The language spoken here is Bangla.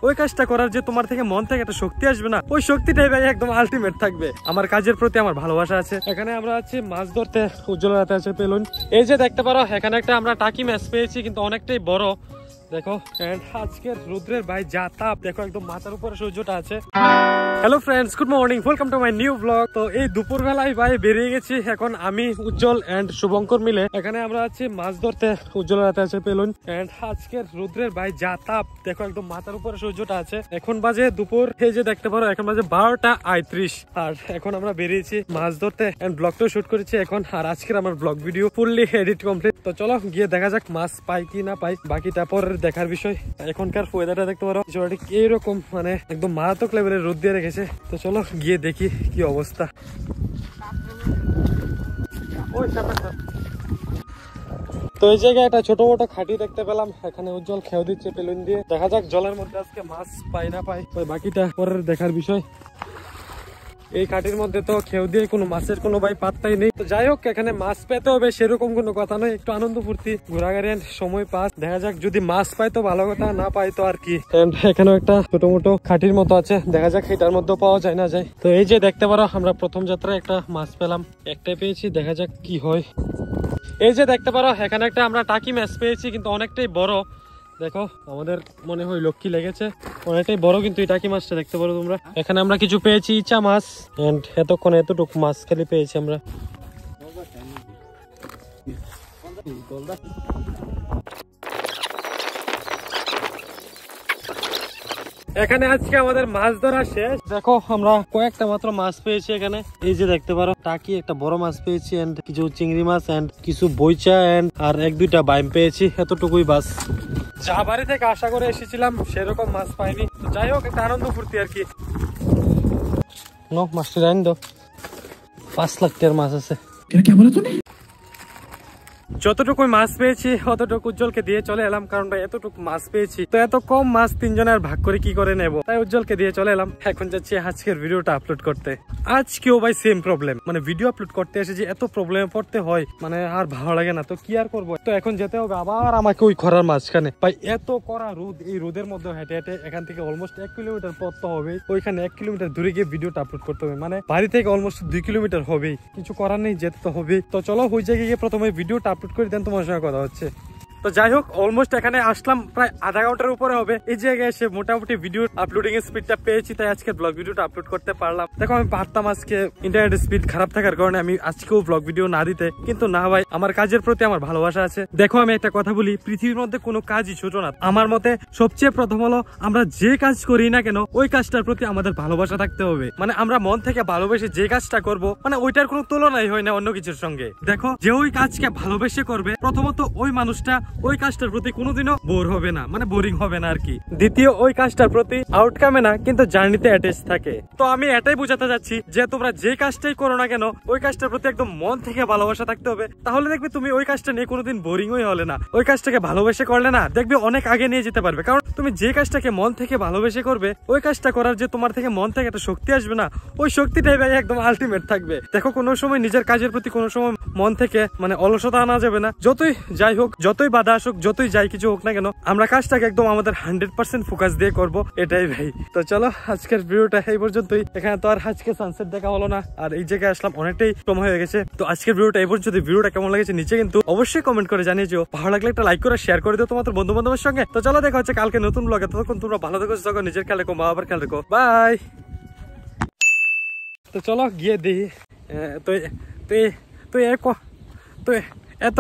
ওই কাজটা করার যে তোমার থেকে মন থেকে একটা শক্তি আসবে না, ওই শক্তিটাই ভাই একদম আলটিমেট থাকবে। আমার কাজের প্রতি আমার ভালোবাসা আছে। এখানে আমরা আছি মাছ ধরতে, উজ্জ্বল রাতে আছে পেলুন। এই যে দেখতে পারো এখানে একটা আমরা টাকি মাছ পেয়েছি, কিন্তু অনেকটাই বড় দেখো। আজকের রুদ্রের ভাই যা তাপ দেখো, একদম মাথার উপরে সূর্যটা আছে। Hello friends, good morning, welcome to my new blog. তো এই দুপুর বেলায় ভাই বেরিয়ে গেছি। এখন আমি, উজ্জ্বল এন্ড শুভঙ্কর মিলে এখানে আমরা আছি মাছ ধরতে, উজ্জ্বল রাতে আছে পেলুন। এন্ড আজকের রুদ্রের ভাই যা তাপ দেখো, একদম মাথার উপরে সূর্যটা আছে। এখন বাজে দুপুর, এই যে দেখতে পারো এখন বাজে 12:35। আর এখন আমরা বেরিয়েছি মাছ ধরতে এন্ড ব্লগটাও শুট করেছি এখন। আর আজকের আমার blog video fully edit complete. তো চলো গিয়ে দেখা যাক মাছ পাই কি না পাই, বাকিটা পরের দেখার বিষয়। এখনকার ওয়েদারটা দেখতে পারো এইরকম, মানে একদম মারাত্মক লেভেলের রোদ দিয়ে রেখেছে। তো চলো গিয়ে দেখি কি অবস্থা। তো এই জায়গায় একটা ছোট মোটো খাটি দেখতে পেলাম, এখানে উজ্জ্বল খেয়ে দিচ্ছে পেলুন দিয়ে। দেখা যাক জলের মধ্যে আজকে মাছ পাই না পাই, বাকিটা পরের দেখার বিষয়। এই কাঠির মধ্যে তো খেউ দিয়ে কোনো মাছের কোনো ভাই পাত্তাই নেই। তো যাই হোক, এখানে মাছ পেতে হবে সেরকম কোনো কথা নয়, একটু আনন্দ ফুর্তি ঘোরাঘুরি সময় পাস। দেখা যাক যদি মাছ পাই তো ভালো কথা, না পাই তো আর কি। এখানেও একটা ছোট মোটো খাটির মতো আছে, দেখা যাক এটার মধ্যে পাওয়া যায় না যায়। তো এই যে দেখতে পারো আমরা প্রথম যাত্রায় একটা মাছ পেলাম, একটাই পেয়েছি, দেখা যাক কি হয়। এই যে দেখতে পারো এখানে একটা আমরা টাকি মাছ পেয়েছি, কিন্তু অনেকটাই বড় দেখো। আমাদের মনে হয় লক্ষ্মী লেগেছে, অনেকটাই বড় কিন্তু এই টাকি মাছটা দেখতে পারো তোমরা। এখানে আমরা কিছু পেয়েছি ইচা মাছ, এন্ড এতক্ষণ এতটুকু মাছ খালি পেয়েছি আমরা। এখানে আজকে আমাদের মাছ ধরা শেষ। দেখো আমরা কয়েকটা মাত্র মাছ পেয়েছি এখানে। এই যে দেখতে পারো টাকি একটা বড় মাছ পেয়েছি, এন্ড কিছু চিংড়ি মাছ, এন্ড কিছু বইচা, এন্ড আর এক দুইটা বাইম পেয়েছি, এতটুকুই বাস। যা বাড়ি থেকে আশা করে এসেছিলাম সেরকম মাছ পাইনি। তো যাই হোক, একটা আনন্দ ফুর্তি আর কি। মাছটা জানি তো 5 লাখ টাকার মাছ আছে। যতটুকু মাছ পেয়েছি অতটুকু উজ্জ্বলকে দিয়ে চলে এলাম, কারণ ভাই এতটুকু মাছ পেয়েছি তো এত কম মাছ তিনজনের ভাগ করে কি করে নেব, তাই উজ্জ্বলকে দিয়ে চলে এলাম। এখন যাচ্ছি আজকের ভিডিওটা আপলোড করতে। আজকেও ভাই সেম প্রবলেম, মানে ভিডিও আপলোড করতে এসে যে এত প্রবলেমে পড়তে হয়, মানে আর ভালো লাগে না। তো কি আর করবো, তো এখন যেতে হবে আবার আমাকে ওই খরার মাঝখানে। ভাই এত কড়া রোদ, এই রোদের মধ্যে হেঁটে হেঁটে এখান থেকে অলমোস্ট 1 কিলোমিটার পথ তো হবে, ওইখানে 1 কিলোমিটার দূরে গিয়ে ভিডিওটা আপলোড করতে হবে। মানে বাড়ি থেকে অলমোস্ট 2 কিলোমিটার হবেই, কিছু করার নেই, যেতে তো হবে। তো চলো ওই জায়গায় গিয়ে প্রথমে ভিডিওটা আপলোড করে দেন, তোমার সঙ্গে কথা হচ্ছে। তো যাই হোক, অলমোস্ট এখানে আসলাম প্রায় আধা ঘন্টার উপরে হবে। এই জায়গায় এসে মোটামুটি ভিডিও আপলোডিং এর স্পিডটা পেয়েছি, তাই আজকে ব্লগ ভিডিওটা আপলোড করতে পারলাম। দেখো আমি পারতাম আজকে ইন্টারনেট স্পিড খারাপ থাকার কারণে আমি আজকেও ব্লগ ভিডিও না দিতে, কিন্তু না ভাই, আমার কাজের প্রতি আমার ভালোবাসা আছে। দেখো আমি একটা কথা বলি, পৃথিবীর মধ্যে কোনো কাজই ছোট না। আমার মতে সবচেয়ে প্রথম হলো আমরা যে কাজ করি না কেন ওই কাজটার প্রতি আমাদের ভালোবাসা থাকতে হবে। মানে আমরা মন থেকে ভালোবেসে যে কাজটা করব, মানে ওইটার কোনো তুলনাই হয় না অন্য কিছুর সঙ্গে। দেখো যে ওই কাজকে ভালোবেসে করবে, প্রথমত ওই মানুষটা ওই কাজটার প্রতি কোনোদিনও বোর হবে না, মানে বোরিং হবে না আর কি। দ্বিতীয়, ওই কাজটার প্রতি আউটকামে না কিন্তু জার্নিতে অ্যাটাচ থাকে। তো আমি এটাই বোঝাতে যাচ্ছি যে তোমরা যে কাজটাই করো না কেন ওই কাজটার প্রতি একদম মন থেকে ভালোবাসা থাকতে হবে, তাহলে দেখবে তুমি ওই কাজটা নিয়ে কোনোদিন বোরিং হয়ে হলে না। ওই কাজটাকে ভালোবেসে করলে না, দেখবে অনেক আগে নিয়ে যেতে পারবে। কারণ তুমি যে কাজটাকে মন থেকে ভালোবেসে করবে, ওই কাজটা করার যে তোমার থেকে মন থেকে একটা শক্তি আসবে না, ওই শক্তিটাই ভাই একদম আলটিমেট থাকবে। দেখো কোনো সময় নিজের কাজের প্রতি কোনো সময় মন থেকে মানে অলসতা আনা যাবে না। যতই যাই হোক, যতই বাধা আসুক, যতই যাই কিছু হোক না কেন, আমরা কাজটাকে একদম আমাদের 100% ফোকাস দিয়ে করব, এটাই ভাই। তো চলো আজকের ভিডিওটা এই পর্যন্তই। এখানে তো আর আজকে সানসেট দেখা হলো না, আর এই জায়গায় আসলাম অনেকটাই সময় হয়ে গেছে। তো আজকের ভিডিওটা এই পর্যন্ত। ভিডিওটা কেমন লেগেছে নিচে কিন্তু অবশ্যই কমেন্ট করে জানিয়ে দিও। ভালো লাগলে একটা লাইক করে শেয়ার করে দিও তোমাদের বন্ধু বান্ধবের সঙ্গে। তো চলো দেখা হচ্ছে কালকে নতুন ব্লগে। ততক্ষণ তোমরা ভালো থেকো, সুস্থ থেকো, নিজের খেয়াল রেখো, মা বাবার খেয়াল রেখো, বাই। তো চলো গিয়ে দেখি। তো এত